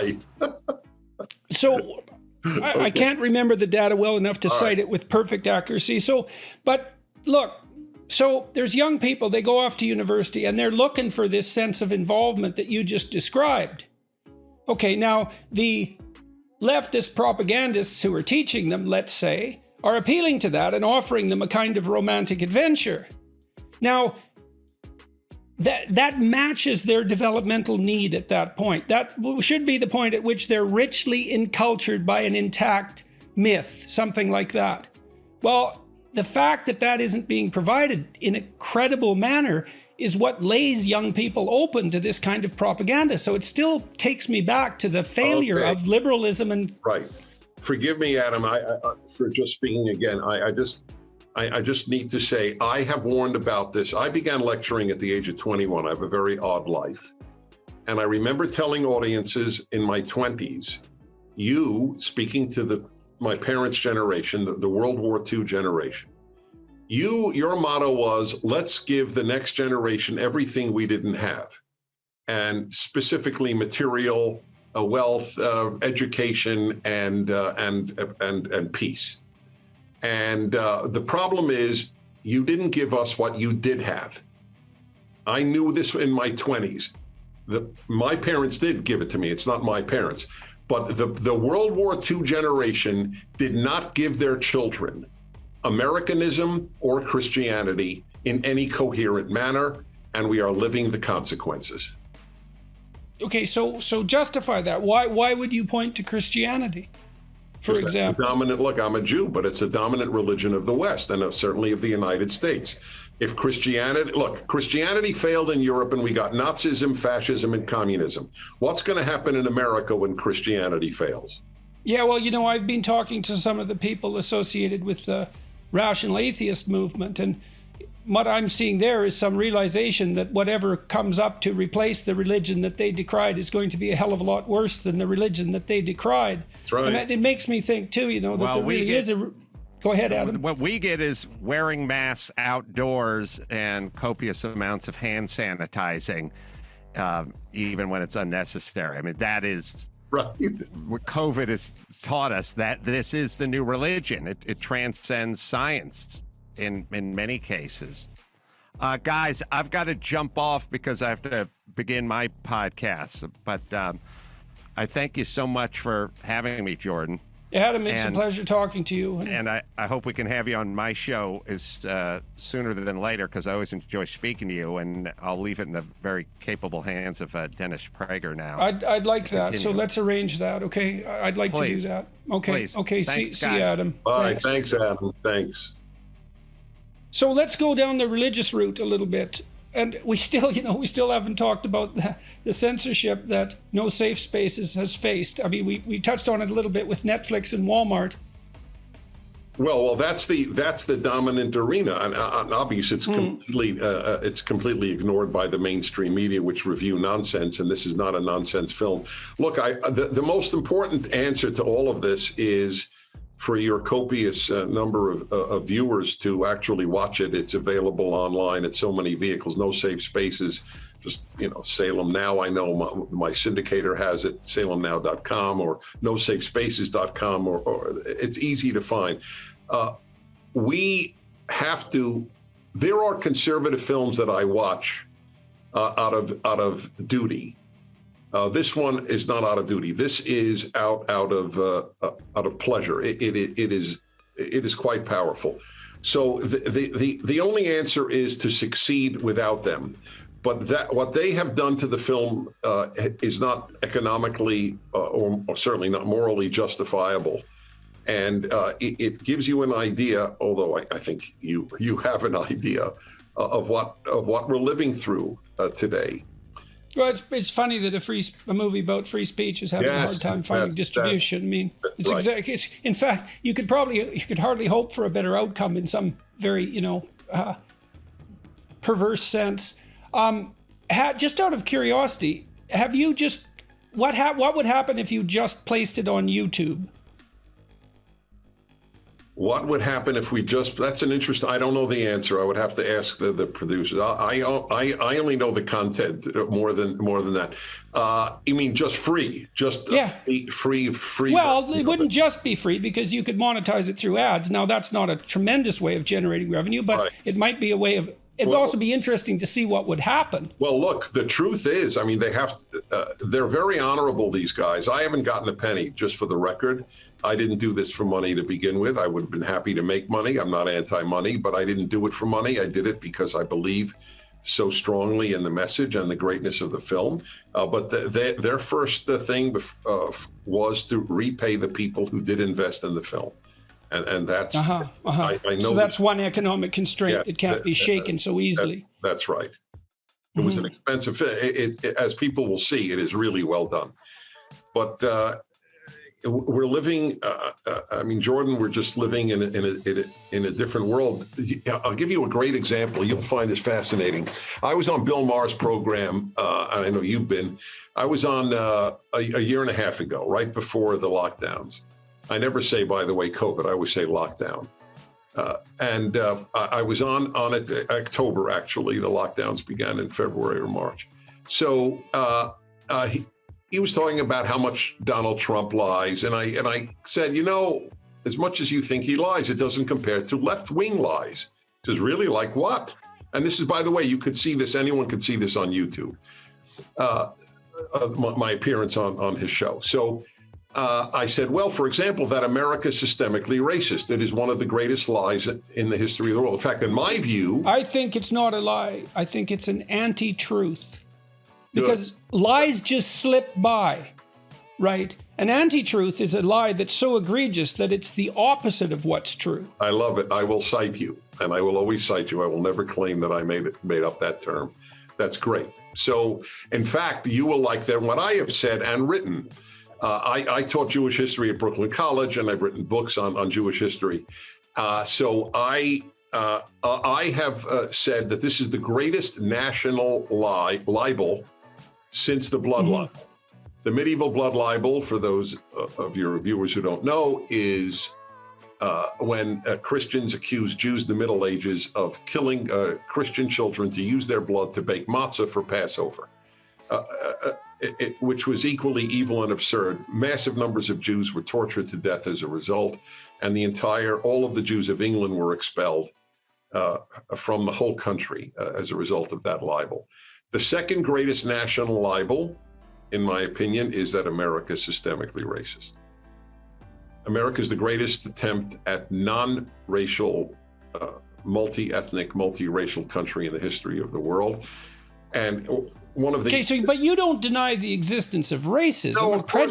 life. So I can't remember the data well enough to cite it with perfect accuracy. So, but look, so there's young people, they go off to university and they're looking for this sense of involvement that you just described. Okay, now the leftist propagandists who are teaching them, let's say, are appealing to that and offering them a kind of romantic adventure. Now, that matches their developmental need at that point. That should be the point at which they're richly encultured by an intact myth, something like that. Well, the fact that that isn't being provided in a credible manner is what lays young people open to this kind of propaganda. So it still takes me back to the failure of liberalism and... Right. Forgive me, Adam, I for just speaking again. I just need to say, I have warned about this. I began lecturing at the age of 21. I have a very odd life. And I remember telling audiences in my 20s, you, speaking to my parents' generation, the World War II generation, your motto was, let's give the next generation everything we didn't have. And specifically material, wealth, education, and peace. And the problem is, you didn't give us what you did have. I knew this in my 20s. My parents did give it to me. It's not my parents. But the World War II generation did not give their children Americanism or Christianity in any coherent manner, and we are living the consequences. Okay, so justify that. Why would you point to Christianity, for example? Look, I'm a Jew, but it's a dominant religion of the West and certainly of the United States. If Christianity failed in Europe and we got Nazism, fascism, and communism. What's going to happen in America when Christianity fails? Yeah, well, I've been talking to some of the people associated with the rational atheist movement, and what I'm seeing there is some realization that whatever comes up to replace the religion that they decried is going to be a hell of a lot worse than the religion that they decried. That's right. And it makes me think too, that there really is a... Go ahead, Adam. What we get is wearing masks outdoors and copious amounts of hand sanitizing, even when it's unnecessary. I mean, that is... Right. What COVID has taught us, that this is the new religion. It transcends science in many cases. Guys, I've got to jump off because I have to begin my podcast. But I thank you so much for having me, Jordan. Adam, it's a pleasure talking to you. And I hope we can have you on my show sooner than later, because I always enjoy speaking to you, and I'll leave it in the very capable hands of Dennis Prager now. I'd like that. So let's arrange that, okay? I'd like to do that. Okay. Please. Okay. Thanks, see you, Adam. Bye. Thanks, Adam. Thanks. So let's go down the religious route a little bit. And we still haven't talked about the censorship that No Safe Spaces has faced. I mean, we touched on it a little bit with Netflix and Walmart. Well, that's the dominant arena, and obviously it's completely ignored by the mainstream media, which review nonsense, and this is not a nonsense film. Look, the most important answer to all of this is for your copious number of viewers to actually watch it. It's available online at so many vehicles. No Safe Spaces, just Salem Now. I know my syndicator has it, salemnow.com or nosafespaces.com, or it's easy to find. We have to. There are conservative films that I watch out of duty. This one is not out of duty. This is out of pleasure. It is quite powerful. So the only answer is to succeed without them. But what they have done to the film is not economically or certainly not morally justifiable. And it gives you an idea, although I think you have an idea of what we're living through today. Well, it's funny that a movie about free speech is having a hard time finding distribution. I mean, it's right. Exactly. In fact, you could hardly hope for a better outcome in some very perverse sense. Just out of curiosity, what would happen if you just placed it on YouTube? What would happen if we just, that's an interesting, I don't know the answer. I would have to ask the producers. I only know the content more than that. You mean just free, just free. Well, it wouldn't just be free because you could monetize it through ads. Now that's not a tremendous way of generating revenue, but it might be a way of, it'd also be interesting to see what would happen. Well, look, the truth is, I mean, they're very honorable, these guys. I haven't gotten a penny, just for the record. I didn't do this for money to begin with. I would have been happy to make money. I'm not anti-money, but I didn't do it for money. I did it because I believe so strongly in the message and the greatness of the film. But their first thing was to repay the people who did invest in the film. And that's, I know. So that's one economic constraint that can't be shaken so easily. That's right. It was an expensive film. As people will see, it is really well done. But we're living, I mean, Jordan, we're just living in a different world. I'll give you a great example. You'll find this fascinating. I was on Bill Maher's program. I know you've been. I was on a year and a half ago, right before the lockdowns. I never say, by the way, COVID. I always say lockdown. And I was on it October, actually. The lockdowns began in February or March. So he was talking about how much Donald Trump lies. And I said, you know, as much as you think he lies, it doesn't compare to left-wing lies. He says, really? Like what? And this is, by the way, you could see this. Anyone could see this on YouTube. My appearance on his show. So I said, well, for example, that America is systemically racist. It is one of the greatest lies in the history of the world. In fact, in my view, I think it's not a lie. I think it's an anti-truth. Because lies just slip by, right? An anti-truth is a lie that's so egregious that it's the opposite of what's true. I love it. I will cite you, and I will always cite you. I will never claim that I made up that term. That's great. So, in fact, you will like that what I have said and written. I taught Jewish history at Brooklyn College, and I've written books on Jewish history. So I have said that this is the greatest national libel since the blood libel. The medieval blood libel, for those of your viewers who don't know, is when Christians accused Jews in the Middle Ages of killing Christian children to use their blood to bake matzah for Passover, which was equally evil and absurd. Massive numbers of Jews were tortured to death as a result, and all of the Jews of England were expelled from the whole country as a result of that libel. The second greatest national libel, in my opinion, is that America is systemically racist. America is the greatest attempt at non-racial, multi-ethnic, multi-racial country in the history of the world. And one of the... Okay, but you don't deny the existence of racism or prejudice.